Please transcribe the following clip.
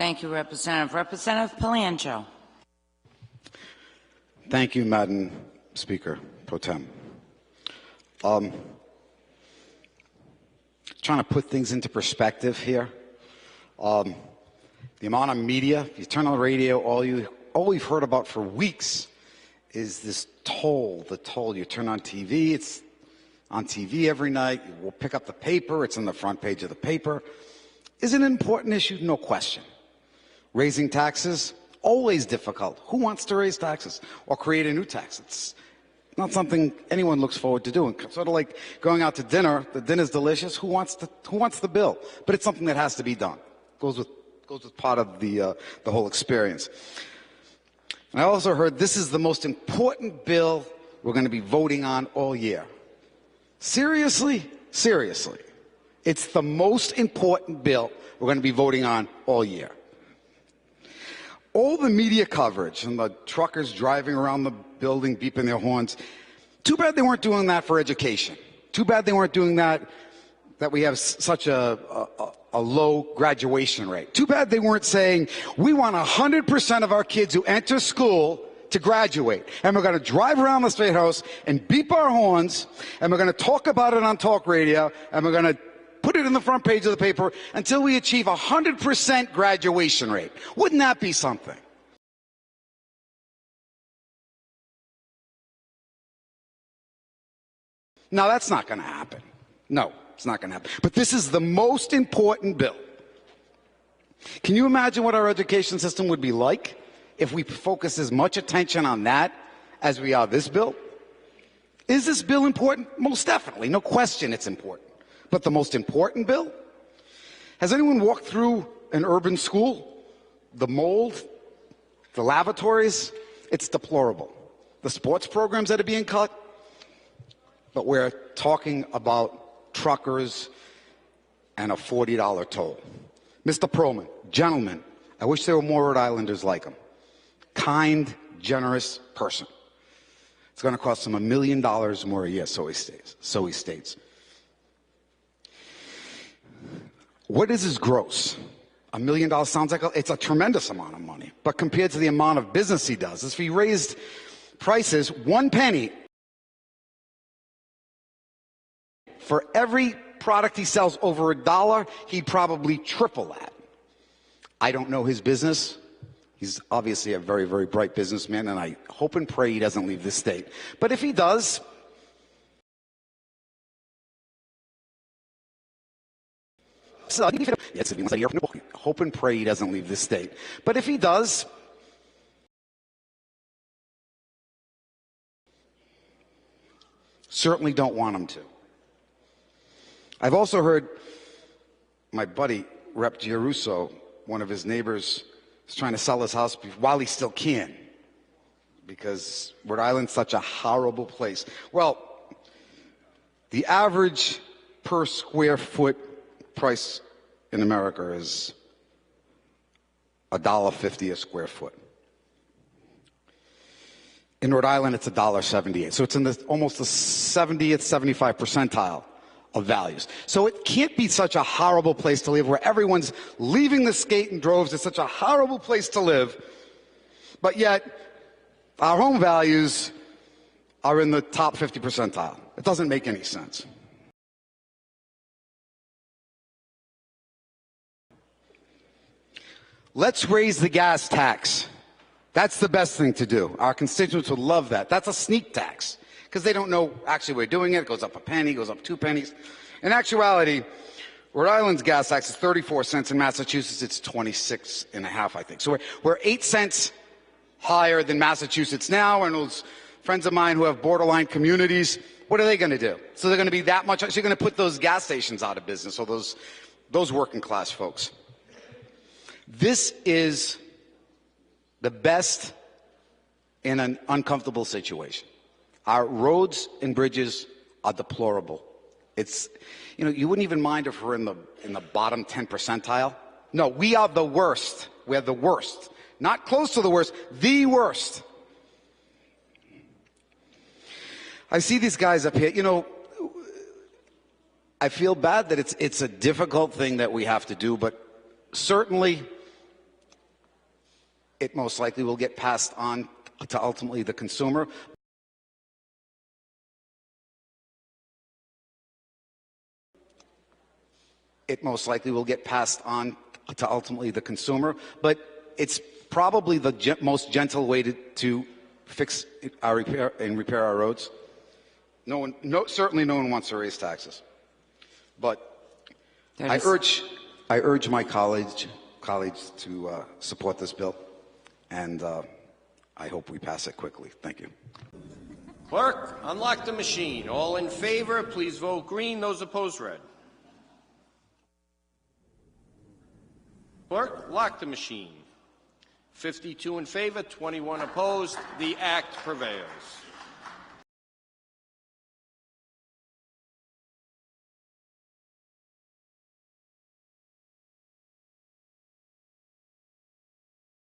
Thank you, Representative. Representative Palangio. Thank you, Madam Speaker Pro Tem. Trying to put things into perspective here. The amount of media, if you turn on the radio, all we've heard about for weeks is this toll, the toll. You turn on TV, it's on TV every night. We'll pick up the paper, it's on the front page of the paper. Is it an important issue? No question. Raising taxes, always difficult. Who wants to raise taxes or create a new tax? It's not something anyone looks forward to doing. Sort of like going out to dinner. The dinner's delicious. Who wants the bill? But it's something that has to be done. Goes with part of the whole experience. And I also heard this is the most important bill we're going to be voting on all year. Seriously? Seriously. It's the most important bill we're going to be voting on all year. All the media coverage and the truckers driving around the building beeping their horns, too bad they weren't doing that for education. Too bad they weren't doing that we have such a low graduation rate. Too bad they weren't saying, we want 100% of our kids who enter school to graduate. And we're going to drive around the State House and beep our horns, and we're going to talk about it on talk radio, and we're going to put it in the front page of the paper until we achieve 100% graduation rate. Wouldn't that be something? Now, that's not going to happen. No, it's not going to happen. But this is the most important bill. Can you imagine what our education system would be like if we focus as much attention on that as we are this bill? Is this bill important? Most definitely. No question it's important. But the most important bill? Has anyone walked through an urban school? The mold, the lavatories? It's deplorable. The sports programs that are being cut? But we're talking about truckers and a $40 toll. Mr. Perlman, gentlemen, I wish there were more Rhode Islanders like him. Kind, generous person. It's going to cost him $1 million more a year, so he states. What is his gross? $1 million sounds like it's a tremendous amount of money. But compared to the amount of business he does, if he raised prices 1 penny for every product he sells over $1, he'd probably triple that. I don't know his business. He's obviously a very, very bright businessman, and I hope and pray he doesn't leave this state. But if he does, hope and pray he doesn't leave this state. But if he does, certainly don't want him to. I've also heard my buddy, Rep. Giarusso, one of his neighbors, is trying to sell his house while he still can, because Rhode Island's such a horrible place. Well, the average per square foot price in America is $1.50 a square foot. In Rhode Island, it's $1.78. So it's in almost the 70th, 75th percentile of values. So it can't be such a horrible place to live where everyone's leaving the state in droves. It's such a horrible place to live. But yet, our home values are in the top 50 percentile. It doesn't make any sense. Let's raise the gas tax. That's the best thing to do. Our constituents would love that. That's a sneak tax, because they don't know actually we're doing it. It goes up a penny, goes up 2 pennies. In actuality, Rhode Island's gas tax is 34 cents. In Massachusetts, it's 26 and a half, I think. So we're 8 cents higher than Massachusetts now, and those friends of mine who have borderline communities, what are they going to do? So they're going to be that much, so you're going to put those gas stations out of business, or those working class folks. This is the best in an uncomfortable situation. Our roads and bridges are deplorable. It's, you wouldn't even mind if we're in the bottom 10 percentile. No, we are the worst. We're the worst. Not close to the worst, the worst. I see these guys up here. I feel bad that it's a difficult thing that we have to do, but certainly it most likely will get passed on to ultimately the consumer. It most likely will get passed on to ultimately the consumer, but it's probably the most gentle way to fix our repair our roads. Certainly no one wants to raise taxes, but I urge my colleagues to support this bill, and I hope we pass it quickly. Thank you. Clerk, unlock the machine. All in favor, please vote green. Those opposed, red. Clerk, lock the machine. 52 in favor, 21 opposed. The act prevails.